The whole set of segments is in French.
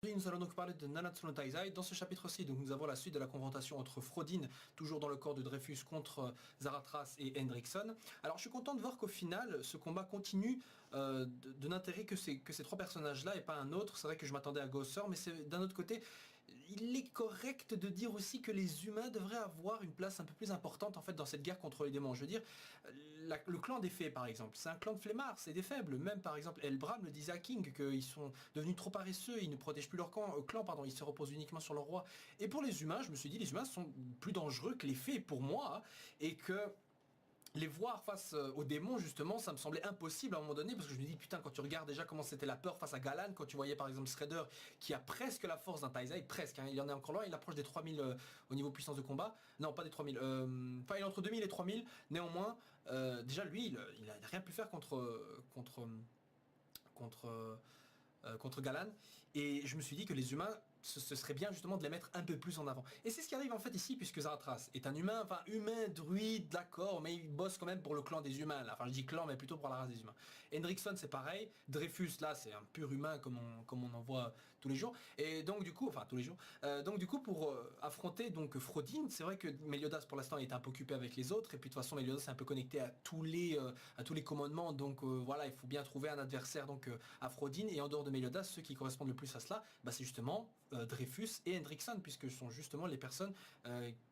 Nous allons donc parler de Nanatsu no Taizai. Dans ce chapitre-ci, donc, nous avons la suite de la confrontation entre Frodin, toujours dans le corps de Dreyfus, contre Zaratras et Hendrickson. Alors je suis content de voir qu'au final, ce combat continue de n'intéresser que ces trois personnages-là et pas un autre. C'est vrai que je m'attendais à Gosser, mais d'un autre côté, il est correct de dire aussi que les humains devraient avoir une place un peu plus importante en fait dans cette guerre contre les démons. Je veux dire, le clan des fées par exemple, c'est un clan de flemmards, c'est des faibles. Même par exemple Elbram le disait à King qu'ils sont devenus trop paresseux, ils ne protègent plus leur clan, ils se reposent uniquement sur leur roi. Et pour les humains, je me suis dit, les humains sont plus dangereux que les fées pour moi, et que les voir face aux démons, justement, ça me semblait impossible à un moment donné, parce que je me dis, putain, quand tu regardes déjà comment c'était la peur face à Galan, quand tu voyais par exemple Shredder, qui a presque la force d'un Taizai, presque, hein, il en est encore loin, il approche des 3000 au niveau puissance de combat, non, pas des 3000, enfin, il est entre 2000 et 3000, néanmoins, déjà, lui, il a rien pu faire contre Galan, et je me suis dit que les humains, ce serait bien justement de les mettre un peu plus en avant. Et c'est ce qui arrive en fait ici, puisque Zaratras est un humain, enfin humain, druide, d'accord, mais il bosse quand même pour le clan des humains, là. Enfin je dis clan, mais plutôt pour la race des humains. Hendrickson c'est pareil, Dreyfus là c'est un pur humain comme on en voit tous les jours, et donc du coup, enfin tous les jours, donc du coup pour affronter donc Frodin, c'est vrai que Meliodas pour l'instant est un peu occupé avec les autres, et puis de toute façon Meliodas est un peu connecté à tous les commandements, donc voilà, il faut bien trouver un adversaire donc à Frodin, et en dehors de Meliodas, ceux qui correspondent le plus à cela, bah, c'est justement Dreyfus et Hendrickson, puisque ce sont justement les personnes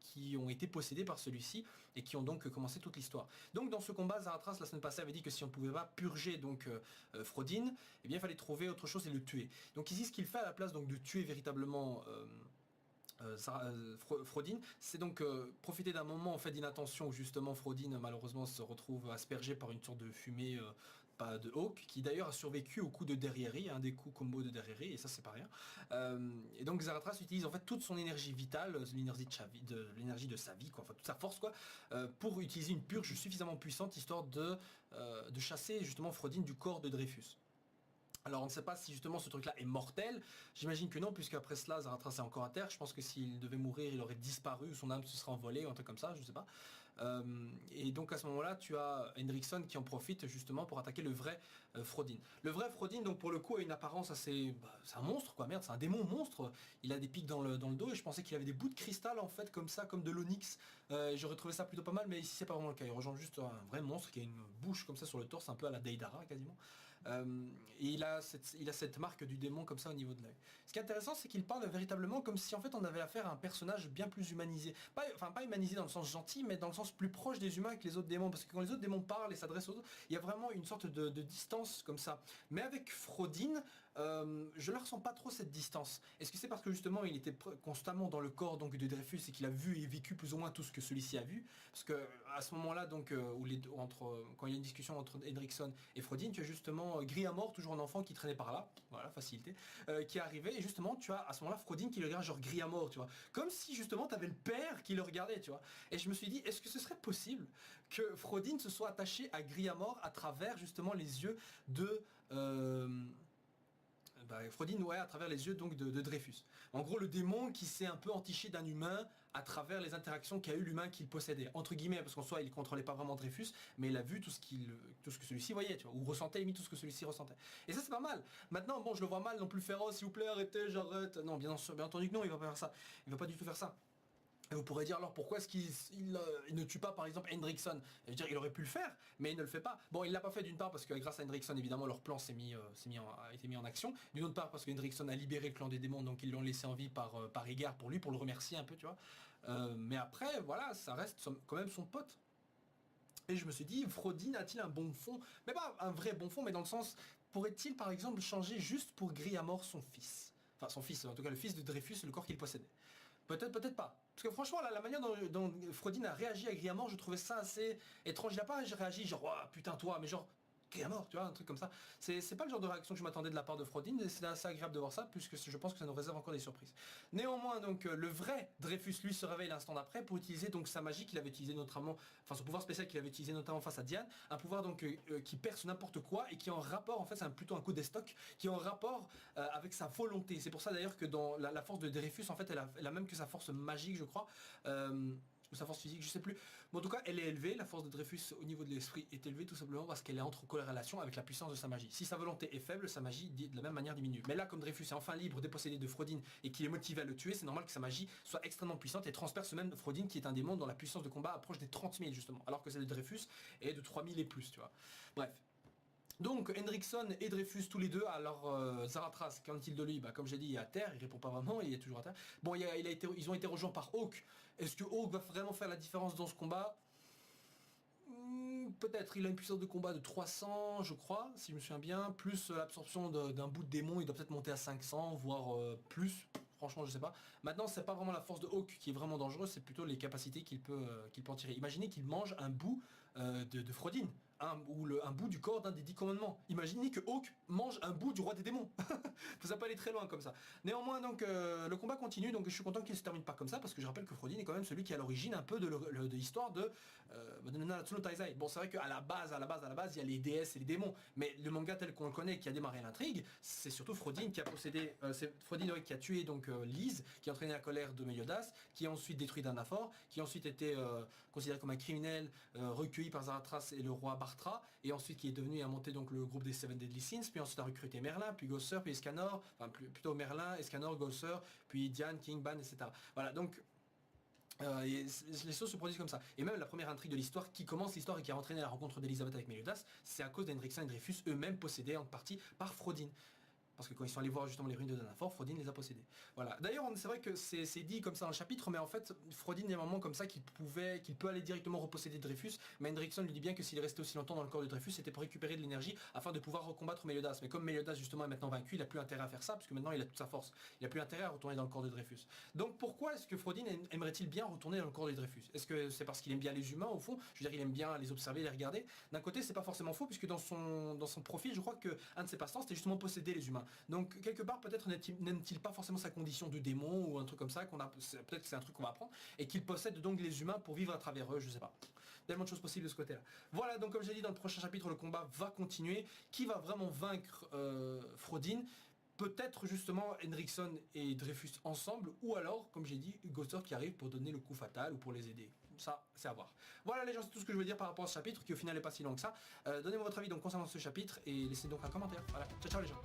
qui ont été possédées par celui-ci et qui ont donc commencé toute l'histoire. Donc dans ce combat, Zaratras la semaine passée avait dit que si on ne pouvait pas purger donc Frodin, eh bien il fallait trouver autre chose et le tuer. Donc ici ce qu'il fait à la place donc de tuer véritablement Frodin, c'est donc profiter d'un moment en fait d'inattention où justement Frodin malheureusement se retrouve aspergé par une sorte de fumée pas de Hawk, qui d'ailleurs a survécu au coup de derrière, un des coups combo de derrière, et ça c'est pas rien. Et donc Zaratras utilise en fait toute son énergie vitale, l'énergie de sa vie, quoi, enfin toute sa force quoi, pour utiliser une purge suffisamment puissante histoire de chasser justement Frodin du corps de Dreyfus. Alors on ne sait pas si justement ce truc-là est mortel, j'imagine que non, puisqu'après cela, Zaratras est encore à terre, je pense que s'il devait mourir, il aurait disparu, ou son âme se serait envolée, ou un truc comme ça, je ne sais pas. Et donc à ce moment-là, tu as Hendrickson qui en profite justement pour attaquer le vrai Frodin. Le vrai Frodin, donc pour le coup, a une apparence assez... c'est un monstre, quoi, merde, c'est un démon monstre, il a des pics dans le dos, et je pensais qu'il avait des bouts de cristal, en fait, comme ça, comme de l'onyx. J'aurais trouvé ça plutôt pas mal, mais ici c'est pas vraiment le cas, il rejoint juste un vrai monstre qui a une bouche comme ça sur le torse, un peu à la Deidara, quasiment. Et il a cette marque du démon comme ça au niveau de l'œil. Ce qui est intéressant, c'est qu'il parle véritablement comme si en fait on avait affaire à un personnage bien plus humanisé. Pas humanisé dans le sens gentil, mais dans le sens plus proche des humains que les autres démons. Parce que quand les autres démons parlent et s'adressent aux autres, il y a vraiment une sorte de distance comme ça. Mais avec Frodin, je ne ressens pas trop cette distance. Est-ce que c'est parce que justement il était constamment dans le corps donc de Dreyfus et qu'il a vu et vécu plus ou moins tout ce que celui-ci a vu? Parce que à ce moment-là, donc, quand il y a une discussion entre Hendrickson et Frodin, tu as justement Griamor, toujours un enfant qui traînait par là, voilà, facilité, qui est arrivé, et justement tu as à ce moment-là Frodin qui le regarde genre Griamor, tu vois, comme si justement tu avais le père qui le regardait, tu vois, et je me suis dit, est-ce que ce serait possible que Frodin se soit attaché à Griamor à travers justement les yeux de... Frodin, ouais, à travers les yeux donc de Dreyfus. En gros, le démon qui s'est un peu entiché d'un humain à travers les interactions qu'a eu l'humain qu'il possédait, entre guillemets, parce qu'en soi, il contrôlait pas vraiment Dreyfus, mais il a vu tout ce que celui-ci voyait, tu vois, ou ressentait, limite tout ce que celui-ci ressentait. Et ça, c'est pas mal. Maintenant, bon, je le vois mal non plus féroce, s'il vous plaît, arrêtez, j'arrête. Non, bien entendu que non, il va pas faire ça. Il va pas du tout faire ça. Et vous pourrez dire alors pourquoi est-ce qu'il ne tue pas par exemple Hendrickson? Je veux dire, il aurait pu le faire, mais il ne le fait pas. Bon, il l'a pas fait d'une part parce que grâce à Hendrickson, évidemment, leur plan a été mis en action. D'une autre part parce que Hendrickson a libéré le clan des démons, donc ils l'ont laissé en vie par égard pour lui, pour le remercier un peu, tu vois. Mais après, voilà, ça reste quand même son pote. Et je me suis dit, Frodin a-t-il un bon fond? Mais pas un vrai bon fond, mais dans le sens, pourrait-il par exemple changer juste pour griller à mort son fils? Enfin, son fils, en tout cas le fils de Dreyfus, le corps qu'il possédait. Peut-être, peut-être pas. Parce que franchement, la manière dont Frodin a réagi à Griamor, je trouvais ça assez étrange. Il n'a pas réagi genre, oh, putain toi, mais genre, Griamor, tu vois, un truc comme ça. C'est pas le genre de réaction que je m'attendais de la part de Frodin, et c'est assez agréable de voir ça, puisque je pense que ça nous réserve encore des surprises. Néanmoins, donc, le vrai Dreyfus, lui, se réveille l'instant d'après pour utiliser donc sa magie qu'il avait utilisée notamment, enfin son pouvoir spécial qu'il avait utilisé notamment face à Diane, un pouvoir donc qui perce n'importe quoi et qui est en rapport, en fait, c'est plutôt un coup d'estoc, qui est en rapport avec sa volonté. C'est pour ça d'ailleurs que dans la force de Dreyfus, en fait, elle a même que sa force magique, je crois. ou sa force physique, je sais plus. Mais en tout cas, elle est élevée, la force de Dreyfus au niveau de l'esprit est élevée tout simplement parce qu'elle est entre corrélation avec la puissance de sa magie. Si sa volonté est faible, sa magie de la même manière diminue. Mais là, comme Dreyfus est enfin libre, dépossédé de Frodin et qu'il est motivé à le tuer, c'est normal que sa magie soit extrêmement puissante et transperce même Frodin qui est un démon dont la puissance de combat approche des 30 000 justement, alors que celle de Dreyfus est de 3 000 et plus, tu vois. Bref. Donc Hendrickson et Dreyfus tous les deux, alors Zaratras, qu'en est-il de lui? Bah, comme j'ai dit, il est à terre, il répond pas vraiment, il est toujours à terre. Bon, ils ont été rejoints par Hawk. Est-ce que Hawk va vraiment faire la différence dans ce combat? Peut-être, il a une puissance de combat de 300, je crois, si je me souviens bien, plus l'absorption d'un bout de démon, il doit peut-être monter à 500, voire plus. Franchement, je sais pas. Maintenant, c'est pas vraiment la force de Hawk qui est vraiment dangereuse, c'est plutôt les capacités qu'il peut en tirer. Imaginez qu'il mange un bout de Frodin, un bout du corps d'un des 10 commandements. Imaginez que Hawk mange un bout du roi des démons. Ça peut aller très loin comme ça. Néanmoins, donc, le combat continue, donc je suis content qu'il ne se termine pas comme ça, parce que je rappelle que Frodin est quand même celui qui est à l'origine un peu de l'histoire de Nanatsu no Taizai. Bon, c'est vrai qu'à la base, il y a les déesses et les démons, mais le manga tel qu'on le connaît, qui a démarré l'intrigue, c'est surtout Frodin qui a possédé, c'est Frodin qui a tué donc Lise, qui a entraîné la colère de Meliodas, qui a ensuite détruit Danafor, qui a ensuite été considéré comme un criminel, recueilli par Zaratras et le roi Bartra, et ensuite qui est devenu à monter donc le groupe des Seven Deadly Sins, puis ensuite a recruté Merlin, puis Gosser, puis Escanor, enfin plutôt Merlin, Escanor, Gosser, puis Diane, Kingban, etc. Voilà, donc les choses se produisent comme ça. Et même la première intrigue de l'histoire, qui commence l'histoire et qui a entraîné la rencontre d'Elisabeth avec Meliodas, c'est à cause d'Hendrickson et Dreyfus, eux-mêmes possédés en partie par Frodin. Parce que quand ils sont allés voir justement les ruines de Danafor, Frodin les a possédés. Voilà. D'ailleurs, c'est vrai que c'est dit comme ça dans le chapitre, mais en fait, Frodin, il y a un moment comme ça qu'il peut aller directement reposséder Dreyfus, mais Hendrickson lui dit bien que s'il est resté aussi longtemps dans le corps de Dreyfus, c'était pour récupérer de l'énergie afin de pouvoir recombattre Meliodas. Mais comme Meliodas justement est maintenant vaincu, il n'a plus intérêt à faire ça, parce que maintenant il a toute sa force. Il n'a plus intérêt à retourner dans le corps de Dreyfus. Donc pourquoi est-ce que Frodin aimerait-il bien retourner dans le corps de Dreyfus? Est-ce que c'est parce qu'il aime bien les humains au fond? Je veux dire, il aime bien les observer, les regarder. D'un côté, c'est pas forcément faux, puisque dans son profil, je crois que un de ses passe-temps, c'était justement posséder les humains. Donc quelque part, peut-être n'aime-t-il pas forcément sa condition de démon ou un truc comme ça, peut-être que c'est un truc qu'on va apprendre, et qu'il possède donc les humains pour vivre à travers eux, je sais pas. Tellement de choses possibles de ce côté-là. Voilà, donc comme j'ai dit, dans le prochain chapitre, le combat va continuer. Qui va vraiment vaincre Frodin? Peut-être justement Hendrickson et Dreyfus ensemble, ou alors, comme j'ai dit, Gosser qui arrive pour donner le coup fatal ou pour les aider. Ça, c'est à voir. Voilà les gens, c'est tout ce que je veux dire par rapport à ce chapitre, qui au final n'est pas si long que ça. Donnez-moi votre avis donc concernant ce chapitre, et laissez donc un commentaire. Voilà, ciao ciao les gens.